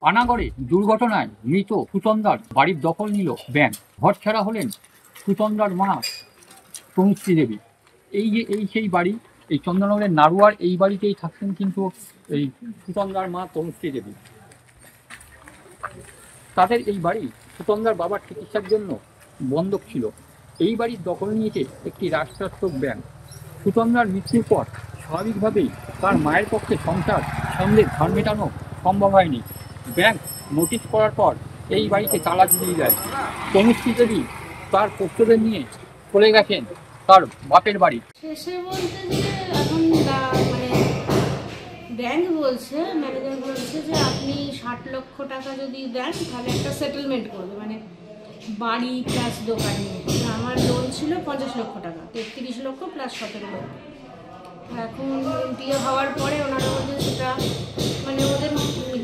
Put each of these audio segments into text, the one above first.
পানাগড়ে দুর্ঘটনায় মৃত সুচন্দার বাড়ির দখল নিল ব্যাংক। ঘরছাড়া হলেন সুচন্দার মা তনুশ্রী দেবী। এই সেই বাড়ি, এই চন্দননগরের নাড়ুয়ার এই বাড়িতেই থাকতেন কিন্তু এই সুচন্দার মা তনুশ্রী দেবী। তাদের এই বাড়ি সুচন্দার বাবার চিকিৎসার জন্য বন্ধক ছিল। এই বাড়ির দখল নিয়েছে একটি রাষ্ট্রায়ত্ত ব্যাংক। সুচন্দার মৃত্যুর পর স্বাভাবিকভাবেই তার মায়ের পক্ষে সংসার সন্দেহ ধার মেটানো সম্ভব হয়নি। ব্যাংক নোটিশ করার পর এই বাড়িতে তালা ঝুলিয়ে দেয়। তনুশ্রী দেবী তার পুত্রদের নিয়ে চলে গেছেন তার বাপের বাড়ি। শেষে বলতে যে এখন মানে ব্যাংক বলছে, ম্যানেজার বলছে যে আপনি 60 লক্ষ টাকা যদি দেন তাহলে একটা সেটেলমেন্ট করবে, মানে বাড়ি প্লাস দোকান নিয়ে। আমার লোন ছিল 50 লক্ষ টাকা, 33 লক্ষ প্লাস 17 লক্ষ। এখন এমটিএ হওয়ার পরে ওনারা বলছেন সেটা মানে ওদের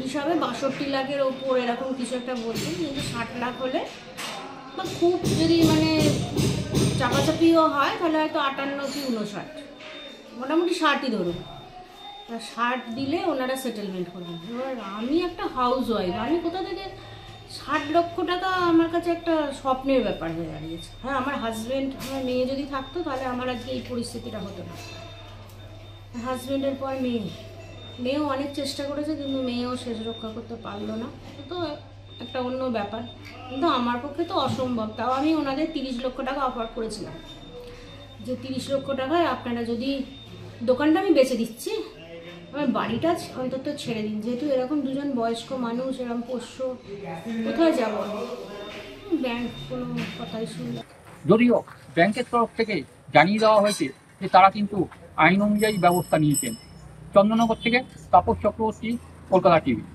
হিসাবে 62 লাখের ওপর এরকম কিছু একটা বলছেন, কিন্তু 60 লাখ হলে বা খুব যদি মানে চাপাচাপিও হয় তাহলে হয়তো 58 কি 59, মোটামুটি 60ই ধরুন। 60 দিলে ওনারা সেটেলমেন্ট করবেন। এবার আমি একটা হাউস ওয়াইফ, আমি কোথা থেকে 60 লক্ষ টাকা, আমার কাছে একটা স্বপ্নের ব্যাপার হয়ে দাঁড়িয়েছে। হ্যাঁ, আমার হাজব্যান্ড, আমার মেয়ে যদি থাকতো তাহলে আমার আজকে এই পরিস্থিতিটা হতো না। হাজব্যান্ডের পর মেয়েও অনেক চেষ্টা করেছে, কিন্তু মেয়েও শেষ রক্ষা করতে পারলো না, তো একটা অন্য ব্যাপার। কিন্তু আমার পক্ষে তো অসম্ভব। তাও আমি ওনাদের 30 লক্ষ টাকা অফার করেছিলাম যে 30 লক্ষ টাকায় আপনারা যদি দোকানটা আমি বেচে দিচ্ছি, আমার বাড়িটা অন্তত ছেড়ে দিন, যেহেতু এরকম দুজন বয়স্ক মানুষ এরকম পোষ্য, কোথায় যাব? ব্যাংক কোনো কথাই শুনল। যদিও ব্যাংকের তরফ থেকে জানিয়ে দেওয়া হয়েছে যে তারা কিন্তু আইন অনুযায়ী ব্যবস্থা নিয়েছেন। চন্দননগর থেকে তাপস চক্রবর্তী, কলকাতা টিভি।